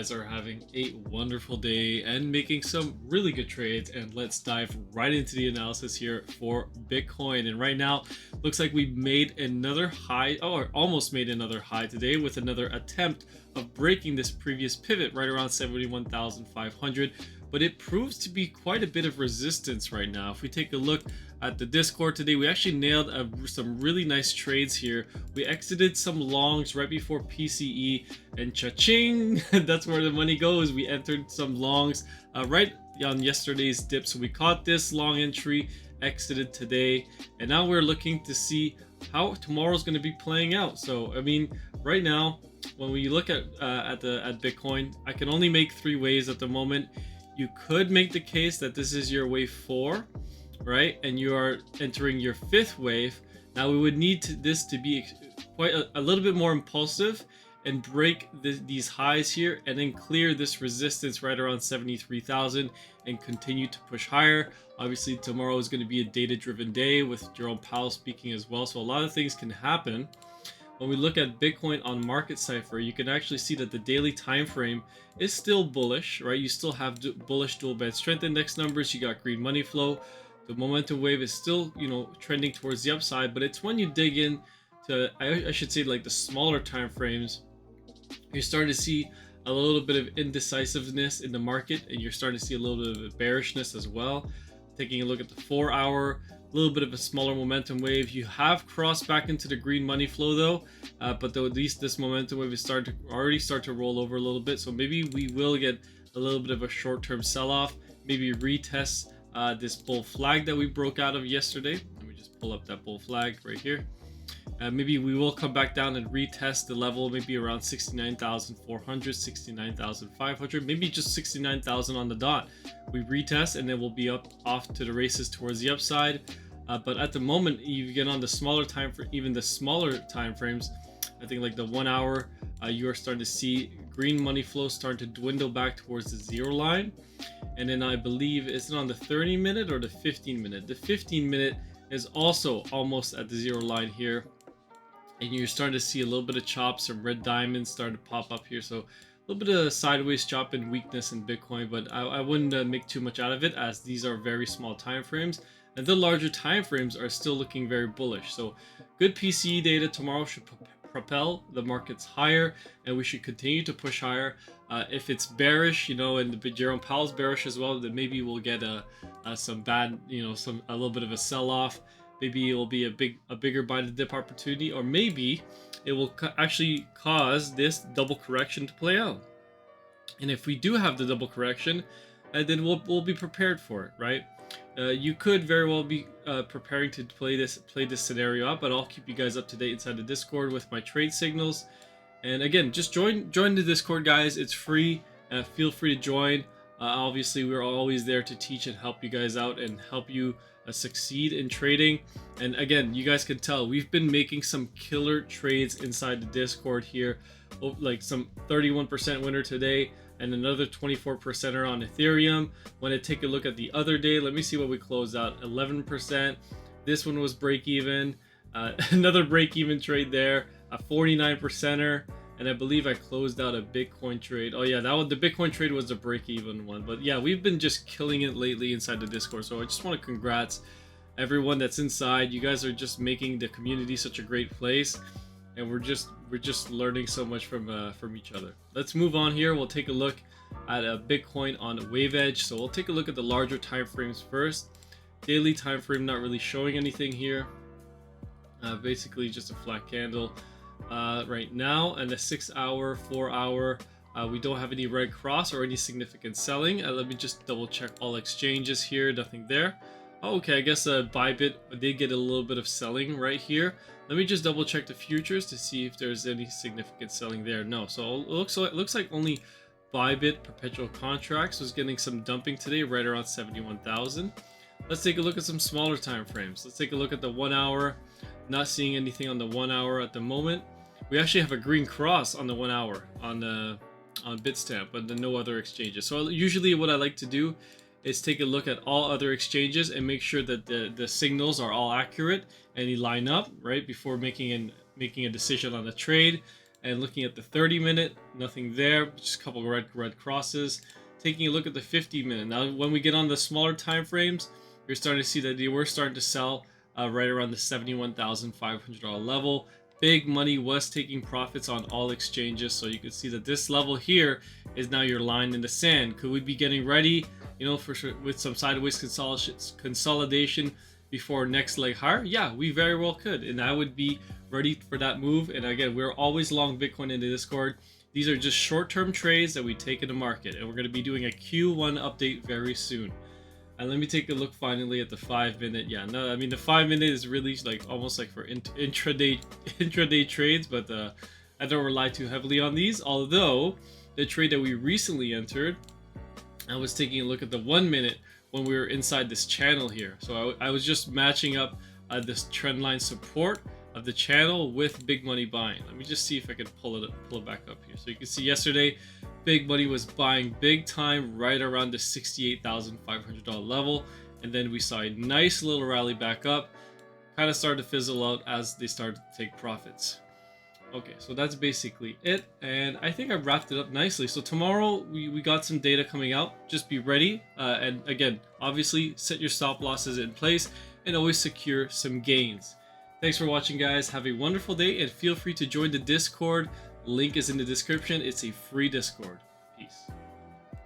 guys are having a wonderful day and making some really good trades. And let's dive right into the analysis here for Bitcoin. And right now, looks like we made another high, or almost made another high today with another attempt of breaking this previous pivot right around 71,500. But it proves to be quite a bit of resistance right now. If we take a look at the Discord today, we actually nailed some really nice trades here. We exited some longs right before PCE, and cha-ching, that's where the money goes. We entered some longs right on yesterday's dip, so we caught this long entry, exited today, and now we're looking to see how tomorrow's going to be playing out. So I mean, right now, when we look at Bitcoin, I can only make three waves at the moment. You could make the case that this is your wave 4, right? And you are entering your 5th wave. Now we would need this to be quite a little bit more impulsive and break these highs here and then clear this resistance right around 73,000 and continue to push higher. Obviously, tomorrow is going to be a data-driven day with Jerome Powell speaking as well. So a lot of things can happen. When we look at Bitcoin on market Cipher, you can actually see that the daily time frame is still bullish, right? You still have bullish dual band strength index numbers. You got green money flow. The momentum wave is still, trending towards the upside, but it's when you dig in to, I should say, like the smaller time frames, you're starting to see a little bit of indecisiveness in the market, and you're starting to see a little bit of bearishness as well. Taking a look at the 4-hour, a little bit of a smaller momentum wave. You have crossed back into the green money flow though, but at least this momentum wave is already start to roll over a little bit. So maybe we will get a little bit of a short-term sell-off. Maybe retest this bull flag that we broke out of yesterday. Let me just pull up that bull flag right here. Maybe we will come back down and retest the level, maybe around 69,400, 69,500, maybe just 69,000 on the dot. We retest and then we'll be off to the races towards the upside. But at the moment, you get on the smaller time for even the smaller time frames. I think like the 1 hour, you are starting to see green money flow starting to dwindle back towards the 0 line. And then I believe, is it on the 30-minute or the 15-minute? The 15-minute is also almost at the 0 line here. And you're starting to see a little bit of chop, some red diamonds starting to pop up here. So a little bit of sideways chop and weakness in Bitcoin, but I wouldn't make too much out of it, as these are very small time frames. And the larger time frames are still looking very bullish. So good PCE data tomorrow should propel the markets higher, and we should continue to push higher. If it's bearish, and Jerome Powell's bearish as well, then maybe we'll get some bad, a little bit of a sell-off. Maybe it will be a bigger buy to dip opportunity, or maybe it will actually cause this double correction to play out. And if we do have the double correction, then we'll be prepared for it, right? You could very well be preparing to play this scenario out, but I'll keep you guys up to date inside the Discord with my trade signals. And again, just join the Discord, guys. It's free. Feel free to join. Obviously, we're always there to teach and help you guys out and help you succeed in trading. And again, you guys can tell we've been making some killer trades inside the Discord here, like some 31% winner today and another 24%er on Ethereum. When I take a look at the other day, let me see what we closed out. 11%. This one was break even. Another break even trade there. A 49%er. And I believe I closed out a Bitcoin trade. Oh yeah, the Bitcoin trade was the break-even one. But yeah, we've been just killing it lately inside the Discord. So I just want to congrats everyone that's inside. You guys are just making the community such a great place, and we're just learning so much from each other. Let's move on here. We'll take a look at Bitcoin on Wave Edge. So we'll take a look at the larger time frames first. Daily time frame not really showing anything here. Basically just a flat candle. Right now, and a 6-hour, 4-hour, we don't have any red cross or any significant selling. Let me just double check all exchanges here. Nothing there. Oh, okay, I guess BIBIT did get a little bit of selling right here. Let me just double check the futures to see if there's any significant selling there. No, so it looks like only BIBIT perpetual contracts was getting some dumping today, right around 71,000. Let's take a look at some smaller time frames. Let's take a look at the 1 hour. Not seeing anything on the 1 hour at the moment. We actually have a green cross on the 1 hour on Bitstamp, but then no other exchanges. So usually what I like to do is take a look at all other exchanges and make sure that the signals are all accurate and you line up right before making a decision on the trade. And looking at the 30-minute, nothing there, just a couple red crosses. Taking a look at the 50-minute. Now, when we get on the smaller time frames, you're starting to see that we're starting to sell right around the $71,500 level. Big money was taking profits on all exchanges, so you can see that this level here is now your line in the sand. Could we be getting ready, you know, for sure with some sideways consolidation before next leg higher? Yeah, we very well could, and I would be ready for that move. And again, we're always long Bitcoin in the Discord. These are just short-term trades that we take in the market, and we're going to be doing a Q1 update very soon. And let me take a look finally at the 5-minute. Yeah, no, I mean the 5-minute is really like almost like for intraday trades, but I don't rely too heavily on these. Although the trade that we recently entered, I was taking a look at the 1-minute when we were inside this channel here. So I was just matching up this trend line support of the channel with big money buying. Let me just see if I can pull it back up here. So you can see yesterday, big money was buying big time right around the $68,500 level, and then we saw a nice little rally back up, kind of started to fizzle out as they started to take profits. Okay, so that's basically it, and I think I wrapped it up nicely. So tomorrow we got some data coming out. Just be ready, and again, obviously set your stop losses in place and always secure some gains. Thanks for watching, guys. Have a wonderful day, and feel free to join the Discord. Link is in the description. It's a free Discord. Peace.